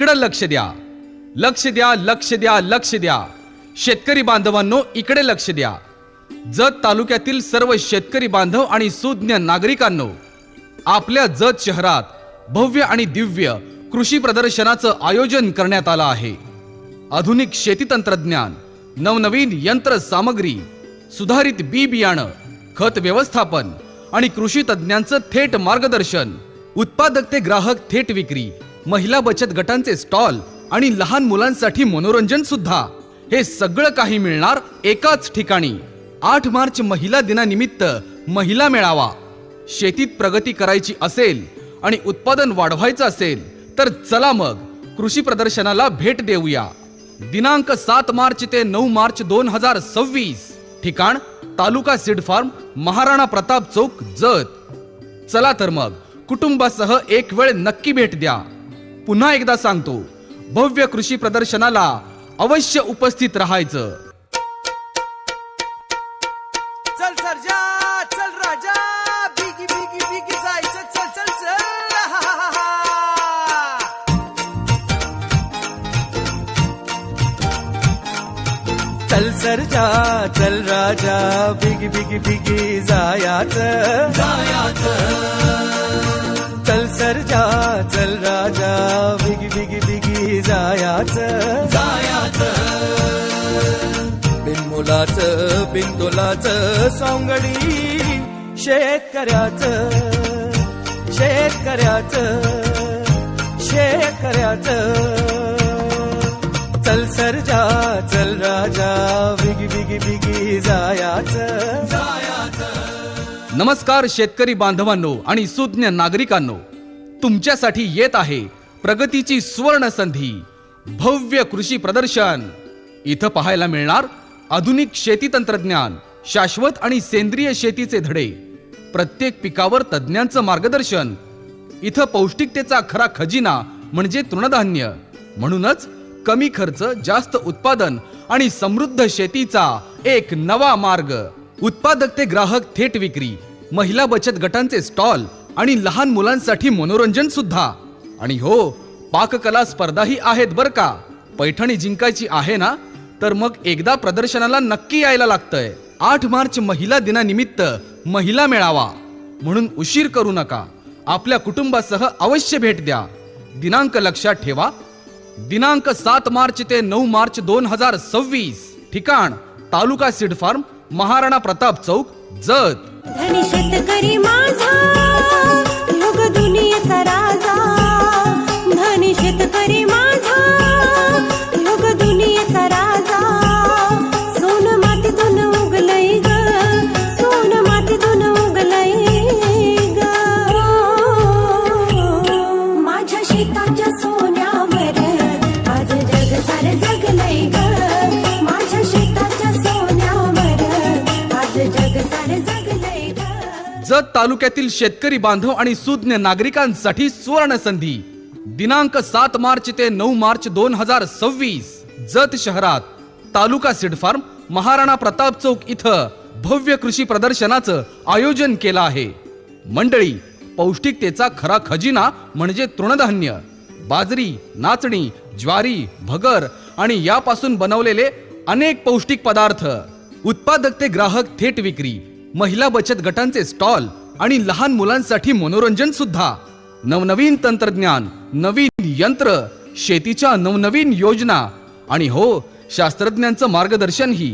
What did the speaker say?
इकडे लक्ष द्या, लक्ष द्या, लक्ष द्या, लक्ष द्या. शेतकरी बांधवांनो, इकडे लक्ष द्या. जत तालुक्यातील सर्व शेतकरी बांधव आणि सुज्ञ नागरिकांनो, आपल्या जत शहरात भव्य आणि दिव्य कृषी प्रदर्शनाचं आयोजन करण्यात आलं आहे. आधुनिक शेती तंत्रज्ञान, नवनवीन यंत्र सामग्री, सुधारित बी बियाणं, खत व्यवस्थापन आणि कृषी तज्ञांचं थेट मार्गदर्शन, उत्पादक ते ग्राहक थेट विक्री, महिला बचत गटांचे स्टॉल आणि लहान मुलांसाठी मनोरंजन सुद्धा, हे सगळं काही मिळणार एकाच ठिकाणी. 8 मार्च महिला दिनानिमित्त महिला मेळावा. शेतीत प्रगती करायची असेल आणि उत्पादन वाढवायचं असेल तर चला मग कृषी प्रदर्शनाला भेट देऊया. दिनांक 7 मार्च ते 9 मार्च 2026. ठिकाण तालुका सीड फार्म, महाराणा प्रताप चौक, जत. चला तर मग कुटुंबासह एक वेळ नक्की भेट द्या. पुन्हा एकदा सांगतो, भव्य कृषी प्रदर्शनाला अवश्य उपस्थित राहायचं. चल सर्जा, चल राजा, बिगी बिगी बिगी जायचं, चल चल चल. हा, हा, हा, हा. चल सर्जा, चल राजा, बिगी बिगी बिगी जायाचं, चल सर्जा, चल राजा, बिगी बिगी बिगी जायाचं, बिनमुलाचं बिनतोलाचं सोंगडी शेतकऱ्याचं, शेतकऱ्याचं, शेतकऱ्याचं. चल सर्जा, चल राजा, बिगी बिगी बिगी जायाचं. नमस्कार शेतकरी बांधवांनो आणि सुज्ञ नागरिकांनो, तुमच्यासाठी येत आहे प्रगतीची सुवर्ण संधी, भव्य कृषी प्रदर्शन. इथं पाहायला मिळणार आधुनिक शेती तंत्रज्ञान, शाश्वत आणि सेंद्रिय शेतीचे धडे, प्रत्येक पिकावर तज्ज्ञांचं मार्गदर्शन. इथं पौष्टिकतेचा खरा खजिना म्हणजे तृणधान्य. म्हणूनच कमी खर्च, जास्त उत्पादन आणि समृद्ध शेतीचा एक नवा मार्ग. उत्पादक ते ग्राहक थेट विक्री, महिला बचत गटांचे स्टॉल आणि लहान मुलांसाठी मनोरंजन सुद्धा. आणि हो, पाककला स्पर्धाही आहेत बर का. पैठणी जिंकायची आहे ना, तर मग एकदा प्रदर्शनाला नक्की यायला लागतंय. 8 मार्च महिला दिनानिमित्त महिला मेळावा, म्हणून उशीर करू नका. आपल्या कुटुंबासह अवश्य भेट द्या. दिनांक लक्षात ठेवा, दिनांक 7 मार्च ते 9 मार्च 2026. ठिकाण तालुका सीड फार्म, महाराणा प्रताप चौक, जत. धनी शेतकरी माझा, योग दुनियेचा राजा. धनी शेतकरी माझा, योग दुनियेचा राजा. सोन मातीतून उगलय ग, सोन मातीतून उगलय ग. माझ्या शेताच्या सोन्यावर आज जग सारं जगलय ग. माझ्या शेताच्या सोन्यावर आज जग सारं जगलय ग. जत तालुक्यातील शेतकरी बांधव आणि सुज्ञ नागरिकांसाठी सुवर्ण संधी. दिनांक 7 मार्च ते 9 मार्च 2026. जत शहरात तालुका सीड फार्म, महाराणा प्रताप चौक इथं भव्य कृषी प्रदर्शनाचं आयोजन केलं आहे. मंडळी, पौष्टिकतेचा खरा खजिना म्हणजे तृणधान्य, बाजरी, नाचणी, ज्वारी, भगर आणि यापासून बनवलेले अनेक पौष्टिक पदार्थ. उत्पादक ते ग्राहक थेट विक्री, महिला बचत गटांचे स्टॉल आणि लहान मुलांसाठी मनोरंजन सुद्धा. नवनवीन तंत्रज्ञान, नवीन यंत्र, शेतीच्या नवनवीन योजना आणि हो, शास्त्रज्ञांचं मार्गदर्शनही.